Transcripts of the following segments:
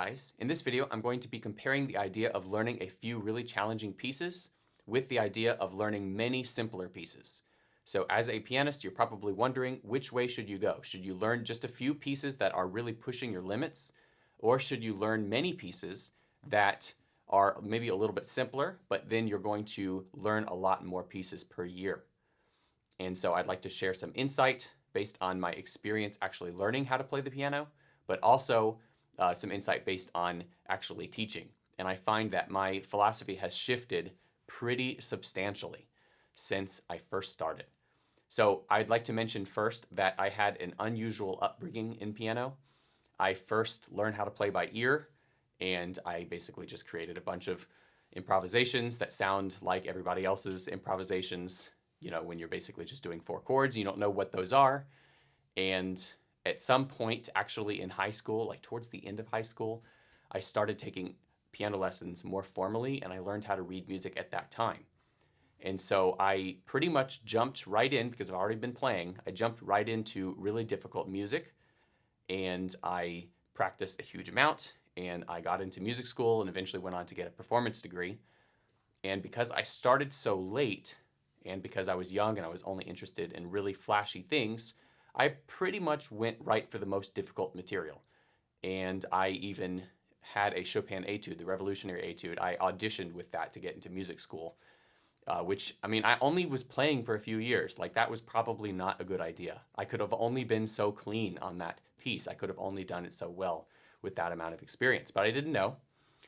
guys, in this video I'm going to be comparing the idea of learning a few really challenging pieces with the idea of learning many simpler pieces. So as a pianist, you're probably wondering which way should you go? Should you learn just a few pieces that are really pushing your limits? Or should you learn many pieces that are maybe a little bit simpler, but then you're going to learn a lot more pieces per year? And so I'd like to share some insight based on my experience actually learning how to play the piano, but also some insight based on actually teaching. And I find that my philosophy has shifted pretty substantially since I first started. So I'd like to mention first that I had an unusual upbringing in piano. I first learned how to play by ear, and I basically just created a bunch of improvisations that sound like everybody else's improvisations, you know, when you're basically just doing four chords, you don't know what those are. And at some point, actually in high school, like towards the end of high school, I started taking piano lessons more formally, and I learned how to read music at that time. And so I pretty much jumped right in, because I've already been playing, I jumped right into really difficult music, and I practiced a huge amount, and I got into music school and eventually went on to get a performance degree. And because I started so late, and because I was young and I was only interested in really flashy things, I pretty much went right for the most difficult material. And I even had a Chopin etude, the Revolutionary Etude. I auditioned with that to get into music school, which, I mean, I only was playing for a few years. Like, that was probably not a good idea. I could have only been so clean on that piece. I could have only done it so well with that amount of experience, but I didn't know.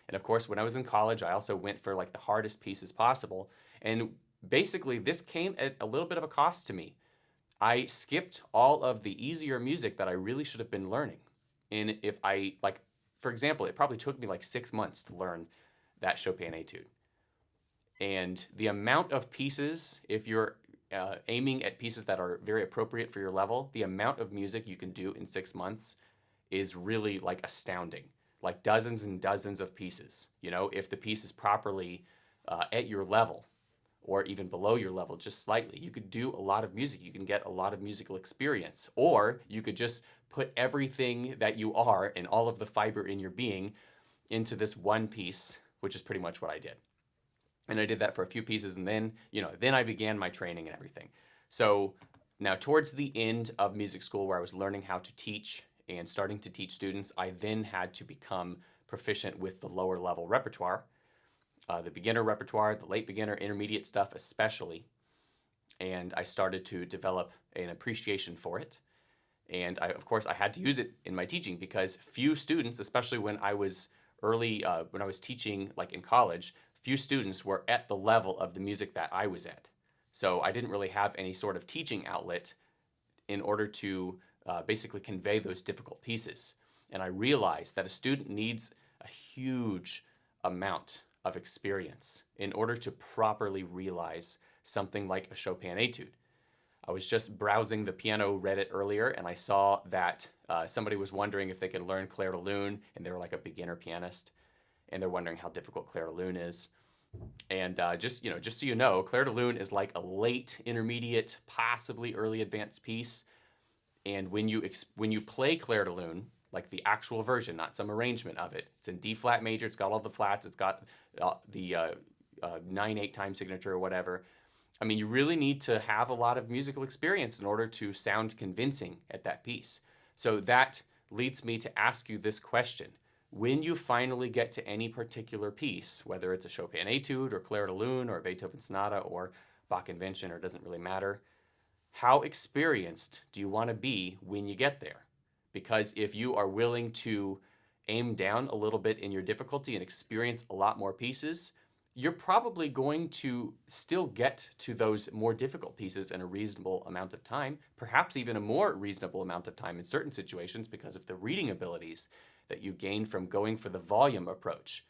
And of course, when I was in college, I also went for like the hardest pieces possible. And basically, this came at a little bit of a cost to me. I skipped all of the easier music that I really should have been learning. And if I, like, for example, it probably took me like 6 months to learn that Chopin etude. And the amount of pieces, if you're aiming at pieces that are very appropriate for your level, the amount of music you can do in 6 months is really like astounding. Like dozens and dozens of pieces. You know, if the piece is properly at your level, or even below your level just slightly, you could do a lot of music. You can get a lot of musical experience. Or you could just put everything that you are and all of the fiber in your being into this one piece, which is pretty much what I did. And I did that for a few pieces, and then, you know, then I began my training and everything. So now towards the end of music school, where I was learning how to teach and starting to teach students, I then had to become proficient with the lower level repertoire. The beginner repertoire, the late beginner, intermediate stuff especially. And I started to develop an appreciation for it. And of course, I had to use it in my teaching, because few students, especially when I was when I was teaching like in college, few students were at the level of the music that I was at. So I didn't really have any sort of teaching outlet in order to basically convey those difficult pieces. And I realized that a student needs a huge amount of experience in order to properly realize something like a Chopin etude. I was just browsing the piano Reddit earlier, and I saw that somebody was wondering if they could learn Clair de Lune, and they were like a beginner pianist, and they're wondering how difficult Clair de Lune is. And just so you know, Clair de Lune is like a late intermediate, possibly early advanced piece. And when you play Clair de Lune, like the actual version, not some arrangement of it, it's in D flat major, it's got all the flats, it's got the 9/8 time signature or whatever. I mean, you really need to have a lot of musical experience in order to sound convincing at that piece. So that leads me to ask you this question. When you finally get to any particular piece, whether it's a Chopin etude or Clair de Lune or a Beethoven sonata or Bach invention, or it doesn't really matter, how experienced do you want to be when you get there? Because if you are willing to aim down a little bit in your difficulty and experience a lot more pieces, you're probably going to still get to those more difficult pieces in a reasonable amount of time, perhaps even a more reasonable amount of time in certain situations, because of the reading abilities that you gain from going for the volume approach.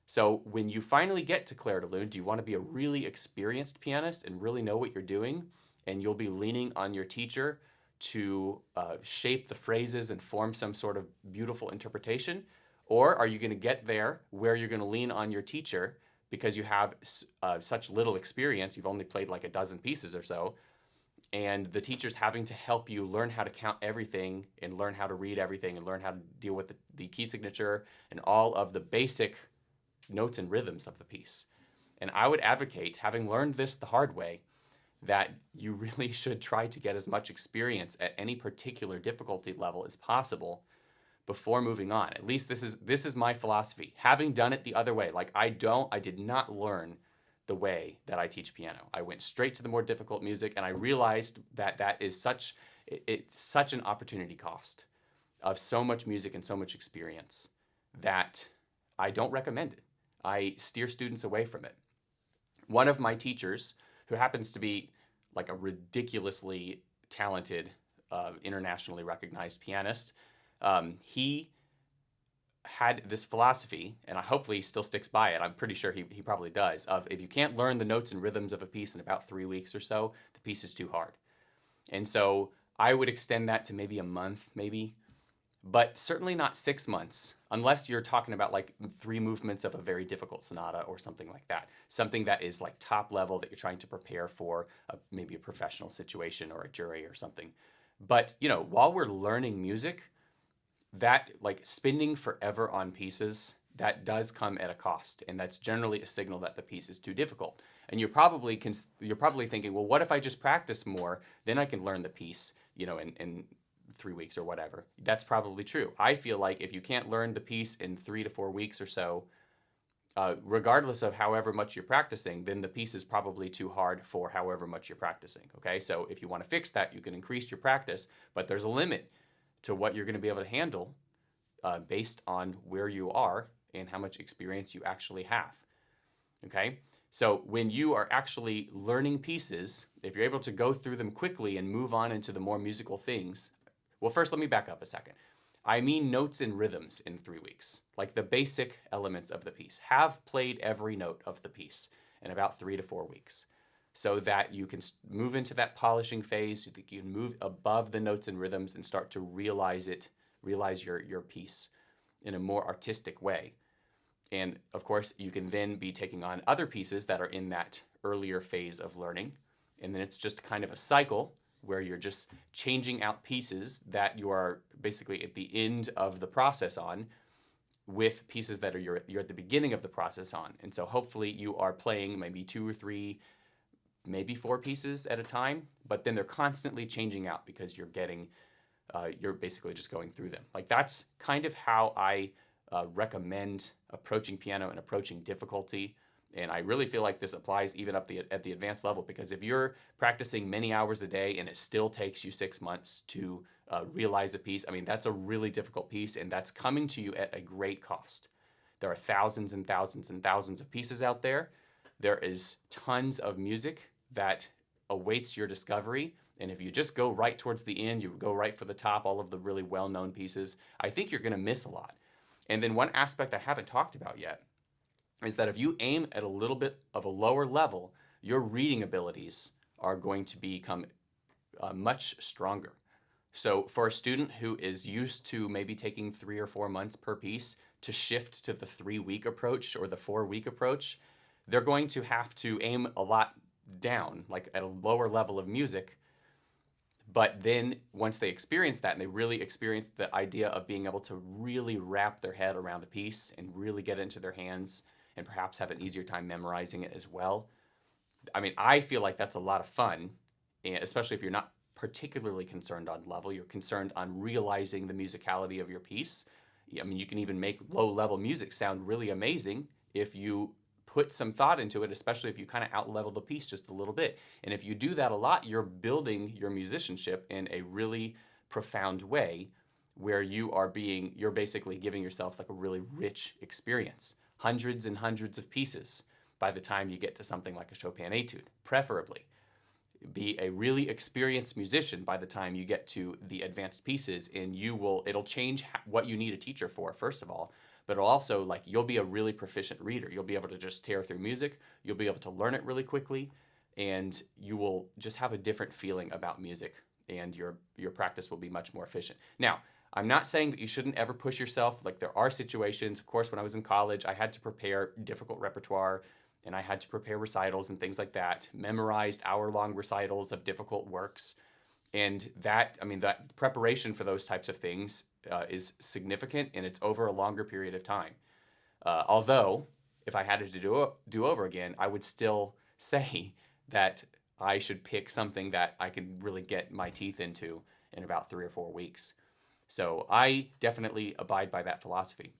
So when you finally get to Clair de Lune, do you want to be a really experienced pianist and really know what you're doing, and you'll be leaning on your teacher to shape the phrases and form some sort of beautiful interpretation? Or are you going to get there where you're going to lean on your teacher because you have such little experience, you've only played like a dozen pieces or so, and the teacher's having to help you learn how to count everything and learn how to read everything and learn how to deal with the key signature and all of the basic notes and rhythms of the piece. And I would advocate, having learned this the hard way, that you really should try to get as much experience at any particular difficulty level as possible before moving on. At least this is my philosophy. Having done it the other way, like I did not learn the way that I teach piano. I went straight to the more difficult music, and I realized that it's such an opportunity cost of so much music and so much experience that I don't recommend it. I steer students away from it. One of my teachers, who happens to be like a ridiculously talented, internationally recognized pianist, he had this philosophy, and hopefully he still sticks by it. I'm pretty sure he probably does, of if you can't learn the notes and rhythms of a piece in about 3 weeks or so, the piece is too hard. And so I would extend that to maybe a month, maybe, but certainly not 6 months, unless you're talking about like 3 movements of a very difficult sonata or something like that. Something that is like top level that you're trying to prepare for maybe a professional situation or a jury or something. But, while we're learning music, that like spending forever on pieces, that does come at a cost, and that's generally a signal that the piece is too difficult. And you're probably thinking, well, what if I just practice more, then I can learn the piece, in 3 weeks or whatever. That's probably true. I feel like if you can't learn the piece in 3 to 4 weeks or so, regardless of however much you're practicing, then the piece is probably too hard for however much you're practicing. Okay, so if you want to fix that, you can increase your practice, but there's a limit to what you're going to be able to handle based on where you are and how much experience you actually have. Okay, so when you are actually learning pieces, if you're able to go through them quickly and move on into the more musical things, well, first let me back up a second. I mean notes and rhythms in 3 weeks, like the basic elements of the piece. Have played every note of the piece in about 3 to 4 weeks, so that you can move into that polishing phase, so that you can move above the notes and rhythms and start to realize your piece in a more artistic way. And of course, you can then be taking on other pieces that are in that earlier phase of learning. And then it's just kind of a cycle where you're just changing out pieces that you are basically at the end of the process on, with pieces that you're at the beginning of the process on. And so hopefully you are playing maybe 2 or 3, maybe 4 pieces at a time, but then they're constantly changing out because you're basically just going through them. Like that's kind of how I recommend approaching piano and approaching difficulty. And I really feel like this applies even at the advanced level, because if you're practicing many hours a day and it still takes you 6 months to realize a piece, I mean, that's a really difficult piece, and that's coming to you at a great cost. There are thousands and thousands and thousands of pieces out there. There is tons of music that awaits your discovery. And if you just go right towards the end, you go right for the top, all of the really well-known pieces, I think you're going to miss a lot. And then one aspect I haven't talked about yet is that if you aim at a little bit of a lower level, your reading abilities are going to become much stronger. So for a student who is used to maybe taking 3 or 4 months per piece to shift to the 3-week approach or the 4-week approach, they're going to have to aim a lot down, like at a lower level of music. But then once they experience that and they really experience the idea of being able to really wrap their head around a piece and really get it into their hands and perhaps have an easier time memorizing it as well, I mean, I feel like that's a lot of fun, especially if you're not particularly concerned on level. You're concerned on realizing the musicality of your piece. I mean, you can even make low-level music sound really amazing if you put some thought into it, especially if you kind of out-level the piece just a little bit. And if you do that a lot, you're building your musicianship in a really profound way, where you're basically giving yourself like a really rich experience. Hundreds and hundreds of pieces by the time you get to something like a Chopin etude, preferably. Be a really experienced musician by the time you get to the advanced pieces, and it'll change what you need a teacher for, first of all, but it'll also, like, you'll be a really proficient reader. You'll be able to just tear through music. You'll be able to learn it really quickly, and you will just have a different feeling about music, and your practice will be much more efficient. Now, I'm not saying that you shouldn't ever push yourself. Like, there are situations, of course, when I was in college, I had to prepare difficult repertoire, and I had to prepare recitals and things like that, memorized hour-long recitals of difficult works. And that, I mean, that preparation for those types of things is significant, and it's over a longer period of time. Although, if I had it to do over again, I would still say that I should pick something that I can really get my teeth into in about 3 or 4 weeks. So I definitely abide by that philosophy.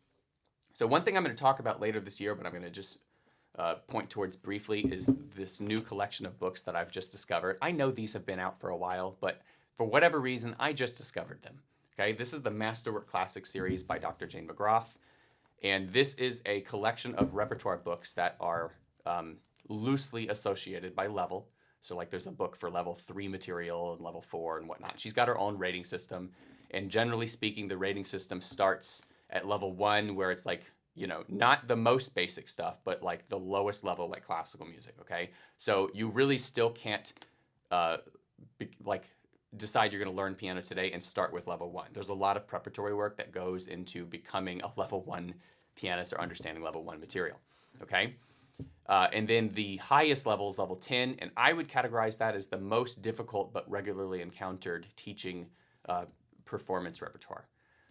So one thing I'm going to talk about later this year, but I'm going to just point towards briefly, is this new collection of books that I've just discovered. I know these have been out for a while, but for whatever reason, I just discovered them. Okay, this is the Masterwork Classics series by Dr. Jane McGrath, and this is a collection of repertoire books that are loosely associated by level. So like there's a book for level 3 material and level 4 and whatnot. She's got her own rating system, and generally speaking, the rating system starts at level 1, where it's like, not the most basic stuff, but like the lowest level, like classical music. Okay, so you really still can't decide you're going to learn piano today and start with level 1. There's a lot of preparatory work that goes into becoming a level 1 pianist or understanding level 1 material. Okay, and then the highest level is level 10, and I would categorize that as the most difficult but regularly encountered teaching performance repertoire.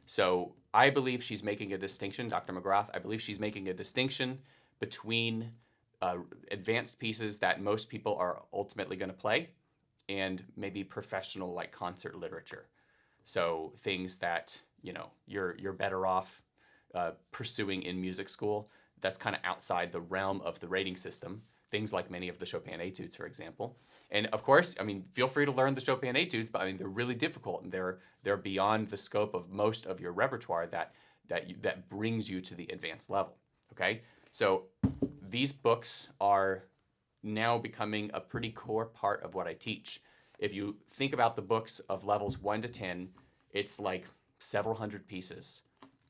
So I believe she's making a distinction, Dr. McGrath, I believe she's making a distinction between advanced pieces that most people are ultimately going to play and maybe professional like concert literature. So things that, you're better off pursuing in music school. That's kind of outside the realm of the rating system. Things like many of the Chopin etudes, for example. And of course, I mean, feel free to learn the Chopin etudes, but I mean, they're really difficult, and they're beyond the scope of most of your repertoire that brings you to the advanced level. Okay, so these books are now becoming a pretty core part of what I teach. If you think about the books of levels 1 to 10, it's like several hundred pieces,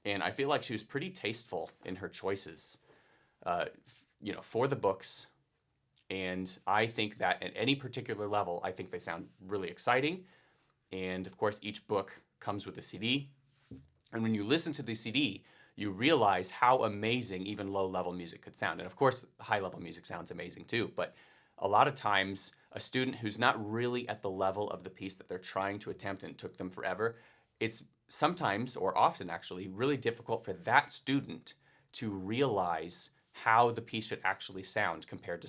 and I feel like she was pretty tasteful in her choices, for the books. And I think that at any particular level, I think they sound really exciting. And of course, each book comes with a CD. And when you listen to the CD, you realize how amazing even low-level music could sound. And of course, high-level music sounds amazing too. But a lot of times, a student who's not really at the level of the piece that they're trying to attempt, and it took them forever, it's sometimes, or often actually, really difficult for that student to realize how the piece should actually sound compared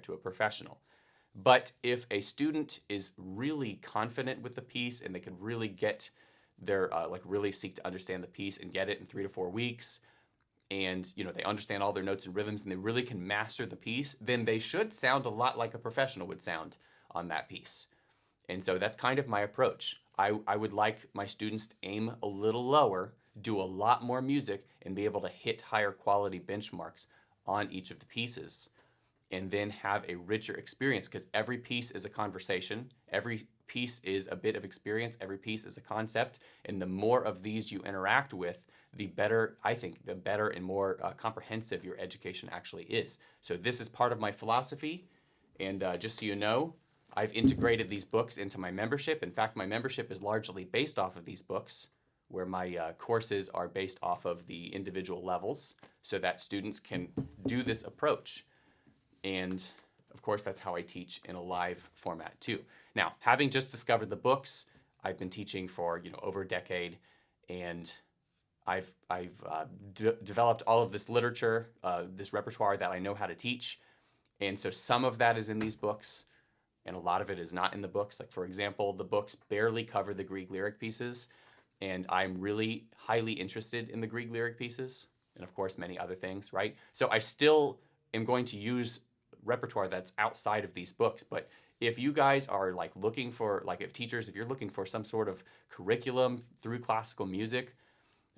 to a professional. But if a student is really confident with the piece and they can really get their really seek to understand the piece and get it in 3 to 4 weeks, and they understand all their notes and rhythms, and they really can master the piece, then they should sound a lot like a professional would sound on that piece. And so that's kind of my approach. I would like my students to aim a little lower, do a lot more music, and be able to hit higher quality benchmarks on each of the pieces, and then have a richer experience, because every piece is a conversation, every piece is a bit of experience, every piece is a concept, and the more of these you interact with, the better, I think, the better and more comprehensive your education actually is. So this is part of my philosophy, and just so you know, I've integrated these books into my membership. In fact, my membership is largely based off of these books, where my courses are based off of the individual levels, so that students can do this approach. And of course, that's how I teach in a live format too. Now, having just discovered the books, I've been teaching for over a decade, and I've developed all of this literature, this repertoire that I know how to teach. And so some of that is in these books, and a lot of it is not in the books. Like, for example, the books barely cover the Grieg lyric pieces, and I'm really highly interested in the Grieg lyric pieces, and of course many other things, right? So I still am going to use repertoire that's outside of these books. But if you guys are looking for, if you're looking for some sort of curriculum through classical music,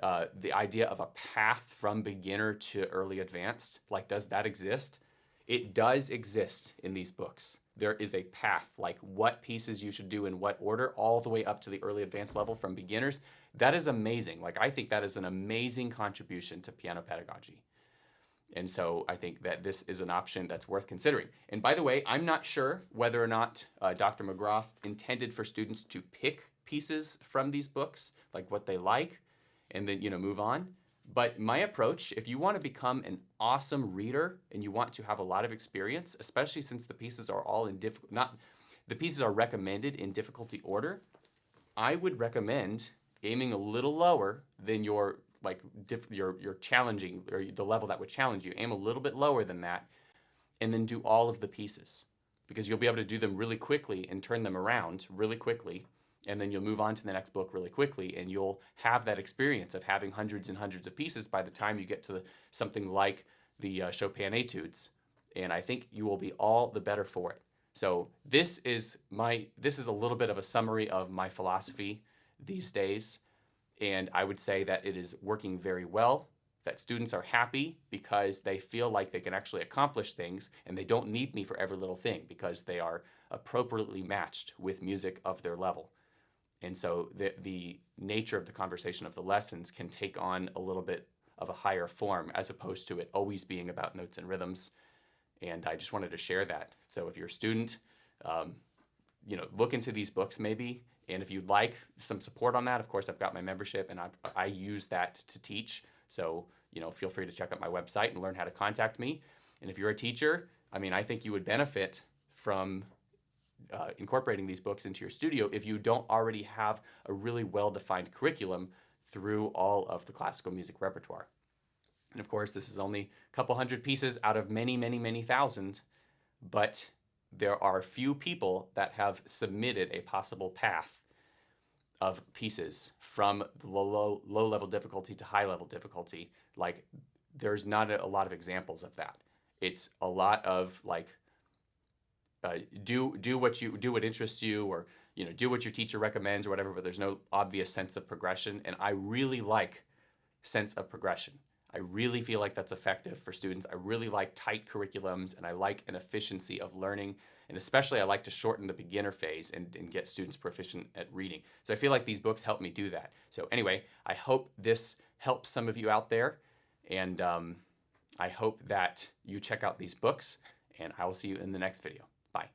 the idea of a path from beginner to early advanced, does that exist? It does exist in these books. There is a path, like what pieces you should do in what order, all the way up to the early advanced level from beginners. That is amazing. I think that is an amazing contribution to piano pedagogy. And so I think that this is an option that's worth considering. And by the way, I'm not sure whether or not Dr. McGrath intended for students to pick pieces from these books, like what they like, and then move on. But my approach, if you want to become an awesome reader and you want to have a lot of experience, especially since the pieces are all in the pieces are recommended in difficulty order, I would recommend aiming a little lower than your your challenging, or the level that would challenge you. Aim a little bit lower than that, and then do all of the pieces, because you'll be able to do them really quickly and turn them around really quickly, and then you'll move on to the next book really quickly, and you'll have that experience of having hundreds and hundreds of pieces by the time you get to something like the Chopin Etudes, and I think you will be all the better for it. So this is a little bit of a summary of my philosophy these days, and I would say that it is working very well, that students are happy because they feel like they can actually accomplish things and they don't need me for every little thing because they are appropriately matched with music of their level. And so the nature of the conversation of the lessons can take on a little bit of a higher form, as opposed to it always being about notes and rhythms. And I just wanted to share that. So if you're a student, look into these books maybe. And if you'd like some support on that, of course, I've got my membership and I use that to teach. So, feel free to check out my website and learn how to contact me. And if you're a teacher, I think you would benefit from incorporating these books into your studio if you don't already have a really well-defined curriculum through all of the classical music repertoire. And of course, this is only a couple hundred pieces out of many, many, many thousand, but there are few people that have submitted a possible path of pieces from low level difficulty to high level difficulty. Like, there's not a lot of examples of that. It's a lot of do what interests you, or do what your teacher recommends or whatever, but there's no obvious sense of progression. And I really like sense of progression. I really feel like that's effective for students. I really like tight curriculums, and I like an efficiency of learning. And especially I like to shorten the beginner phase and get students proficient at reading. So I feel like these books help me do that. So anyway, I hope this helps some of you out there. And I hope that you check out these books, and I will see you in the next video. Bye.